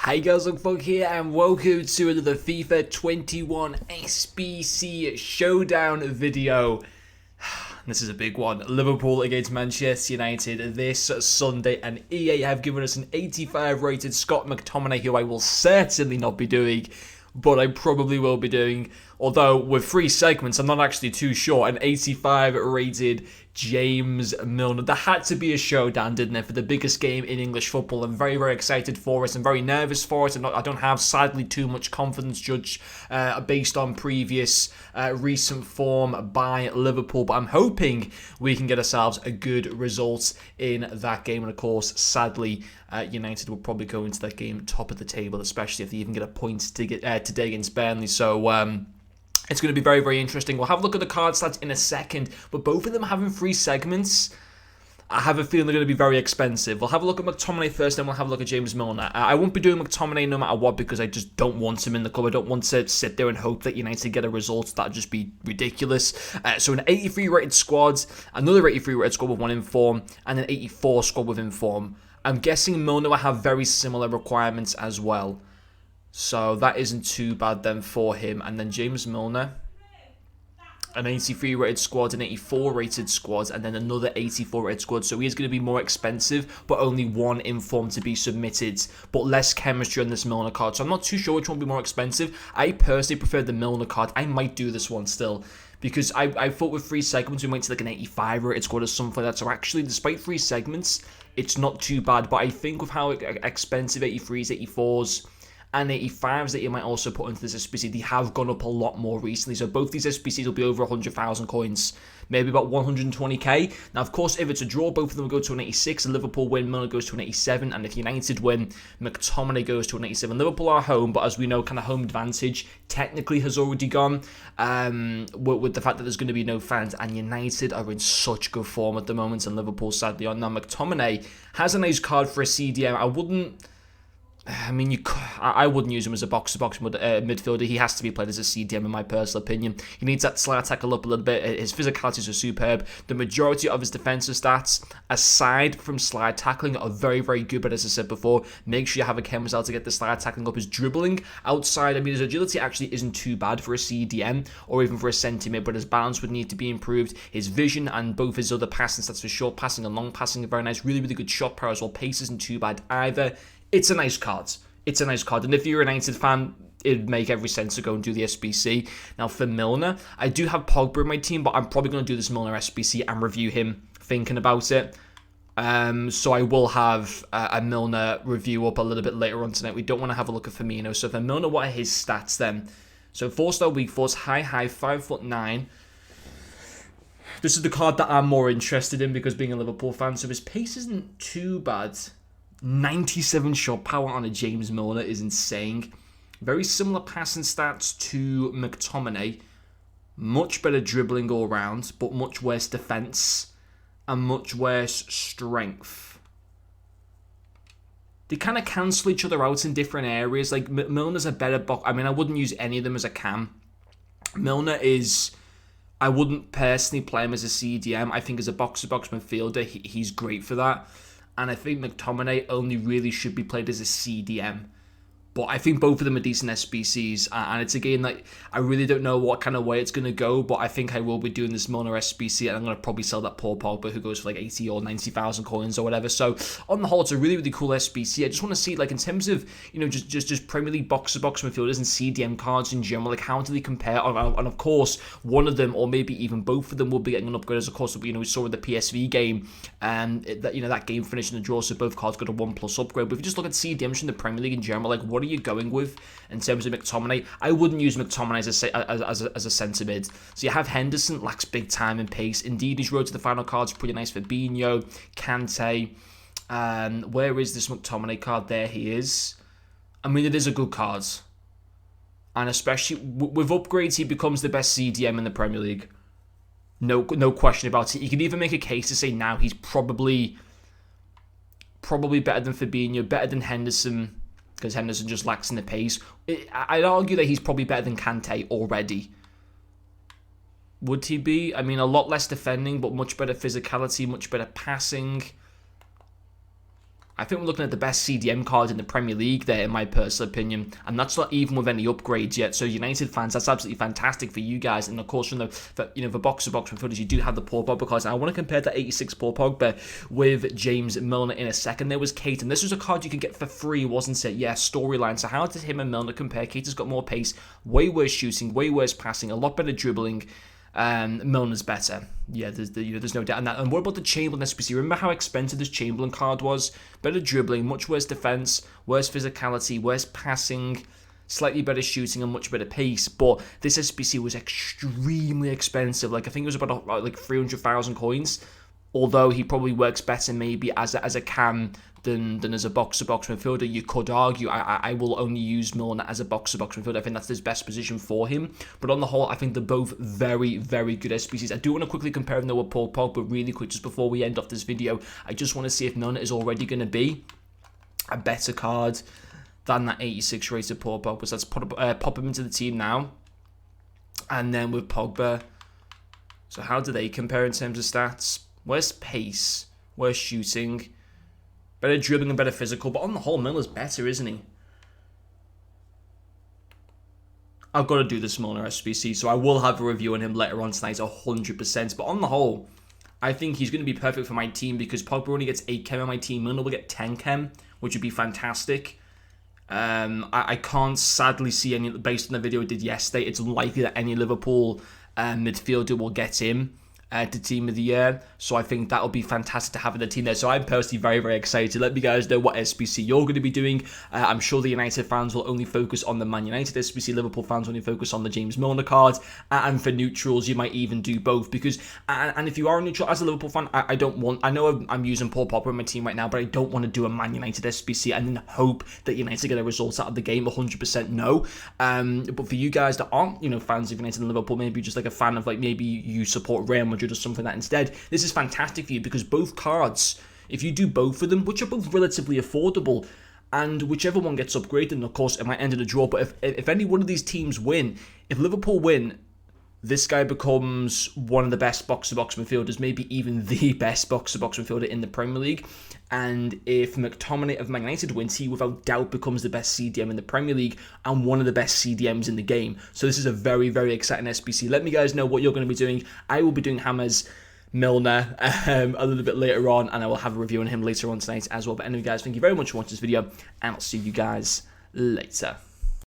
Hi guys, Fog here and welcome to another FIFA 21 SBC Showdown video. This is a big one. Liverpool against Manchester United this Sunday, and EA have given us an 85 rated Scott McTominay, who I will certainly not be doing, but I probably will be doing, although with 3 segments I'm not actually too sure, an 85 rated James Milner. There had to be a showdown, didn't it, for the biggest game in English football. I'm very, very excited for it. I'm very nervous for it. I don't have, sadly, too much confidence judged based on previous recent form by Liverpool, but I'm hoping we can get ourselves a good result in that game. And of course, sadly, United will probably go into that game top of the table, especially if they even get a point today against Burnley. So it's going to be very, very interesting. We'll have a look at the card stats in a second, but both of them having 3 segments, I have a feeling they're going to be very expensive. We'll have a look at McTominay first, then we'll have a look at James Milner. I won't be doing McTominay no matter what because I just don't want him in the club. I don't want to sit there and hope that United get a result. That would just be ridiculous. So an 83 rated squad, another 83 rated squad with 1 inform, and an 84 squad with inform. I'm guessing Milner will have very similar requirements as well. So that isn't too bad then for him. And then James Milner, an 83 rated squad, an 84 rated squad, and then another 84 rated squad. So he is going to be more expensive, but only 1 inform to be submitted, but less chemistry on this Milner card. So I'm not too sure which one will be more expensive. I personally prefer the Milner card. I might do this one still, because I thought with 3 segments we might see like an 85 rated squad or something like that. So actually, despite 3 segments, it's not too bad. But I think with how expensive 83s, 84s, and 85s that you might also put into this SBC, they have gone up a lot more recently. So both these SBCs will be over 100,000 coins, maybe about 120k. Now, of course, if it's a draw, both of them will go to an 86. And Liverpool win, Milner goes to an 87. And if United win, McTominay goes to an 87. Liverpool are home, but as we know, kind of home advantage technically has already gone with the fact that there's going to be no fans. And United are in such good form at the moment, and Liverpool sadly are. Now, McTominay has a nice card for a CDM. I wouldn't use him as a box-to-box midfielder. He has to be played as a CDM in my personal opinion. He needs that slide tackle up a little bit. His physicalities are superb. The majority of his defensive stats, aside from slide tackling, are very, very good. But as I said before, make sure you have a chem result to get the slide tackling up. His dribbling outside, his agility actually isn't too bad for a CDM or even for a centre-mid, but his balance would need to be improved. His vision and both his other passing stats for short passing and long passing are very nice. Really, really good shot power as well. Pace isn't too bad either. It's a nice card. It's a nice card. And if you're a United fan, it'd make every sense to go and do the SBC. Now, for Milner, I do have Pogba in my team, but I'm probably going to do this Milner SBC and review him thinking about it. So I will have a Milner review up a little bit later on tonight. We don't want to have a look at Firmino. So for Milner, what are his stats then? So 4-star weak force, high, 5'9". This is the card that I'm more interested in because being a Liverpool fan, so his pace isn't too bad. 97 shot power on a James Milner is insane. Very similar passing stats to McTominay. Much better dribbling all round, but much worse defense and much worse strength. They kind of cancel each other out in different areas. Like Milner's a better box. I wouldn't use any of them as a cam. Milner is, I wouldn't personally play him as a CDM. I think as a box-to-box midfielder, he's great for that. And I think McTominay only really should be played as a CDM. But I think both of them are decent SBCs. And it's a game that I really don't know what kind of way it's going to go. But I think I will be doing this Milner SBC. And I'm going to probably sell that poor Pogba who goes for like 80 or 90,000 coins or whatever. So on the whole, it's a really, really cool SBC. I just want to see, like, in terms of, just Premier League box-to-box midfielders and CDM cards in general, like, how do they compare? And of course, one of them, or maybe even both of them, will be getting an upgrade. As of course, we saw in the PSV game, and that game finished in a draw, so both cards got a 1+ upgrade. But if you just look at CDMs in the Premier League in general, like, what are you going with in terms of McTominay? I wouldn't use McTominay as a centre mid. So you have Henderson, lacks big time and pace. Indeed, his road to the final card's pretty nice for Fabinho, Kante. Where is this McTominay card? There he is. It is a good card. And especially with upgrades, he becomes the best CDM in the Premier League. No question about it. You can even make a case to say now he's probably better than Fabinho, better than Henderson, because Henderson just lacks in the pace. I'd argue that he's probably better than Kante already. Would he be? A lot less defending, but much better physicality, much better passing. I think we're looking at the best CDM card in the Premier League there, in my personal opinion, and that's not even with any upgrades yet. So United fans, that's absolutely fantastic for you guys. And of course, from the box-to-box midfielders, you do have the Paul Pogba cards. And I want to compare that 86 Paul Pogba with James Milner in a second. There was Kate, and this was a card you could get for free, wasn't it? Yeah, storyline. So how did him and Milner compare? Kate has got more pace, way worse shooting, way worse passing, a lot better dribbling. Milner's better. Yeah, there's no doubt in that. And what about the Chamberlain SBC? Remember how expensive this Chamberlain card was? Better dribbling, much worse defense, worse physicality, worse passing, slightly better shooting, and much better pace. But this SBC was extremely expensive. Like, I think it was about like 300,000 coins. Although he probably works better maybe as a cam than as a box-to-box midfielder. You could argue I will only use Milner as a box-to-box midfielder. I think that's his best position for him. But on the whole, I think they're both very, very good SBCs. I do want to quickly compare them with Paul Pogba really quick just before we end off this video. I just want to see if Milner is already going to be a better card than that 86 rated Paul Pogba. So let's pop him into the team now. And then with Pogba, so how do they compare in terms of stats? Where's pace? Where's shooting? Better dribbling and better physical. But on the whole, Milner's better, isn't he? I've got to do this Milner SBC, so I will have a review on him later on tonight, 100%. But on the whole, I think he's going to be perfect for my team because Pogba only gets 8 chem on my team. Milner will get 10 chem, which would be fantastic. I can't sadly see any, based on the video I did yesterday, it's unlikely that any Liverpool midfielder will get him to Team of the Year, so I think that'll be fantastic to have in the team there. So I'm personally very, very excited. Let me guys know what SBC you're going to be doing. I'm sure the United fans will only focus on the Man United SBC. Liverpool fans will only focus on the James Milner card, and for neutrals you might even do both, because and if you are a neutral as a Liverpool fan, I know I'm using Paul Pogba in my team right now, but I don't want to do a Man United SBC and then hope that United get a result out of the game. 100% no. But for you guys that aren't fans of United and Liverpool, maybe just like a fan of, like, maybe you support Real Madrid or something like that instead, this is fantastic for you because both cards, if you do both of them, which are both relatively affordable, and whichever one gets upgraded, and of course it might end in a draw, but if any one of these teams win, if Liverpool win, this guy becomes one of the best box-to-box midfielders, maybe even the best box-to-box midfielder in the Premier League. And if Mctominay of Man United wins, he without doubt becomes the best CDM in the Premier League and one of the best CDMs in the game. So this is a very, very exciting SBC. Let me guys know what you're going to be doing. I will be doing Hammers Milner a little bit later on, and I will have a review on him later on tonight as well. But anyway guys, thank you very much for watching this video, and I'll see you guys later.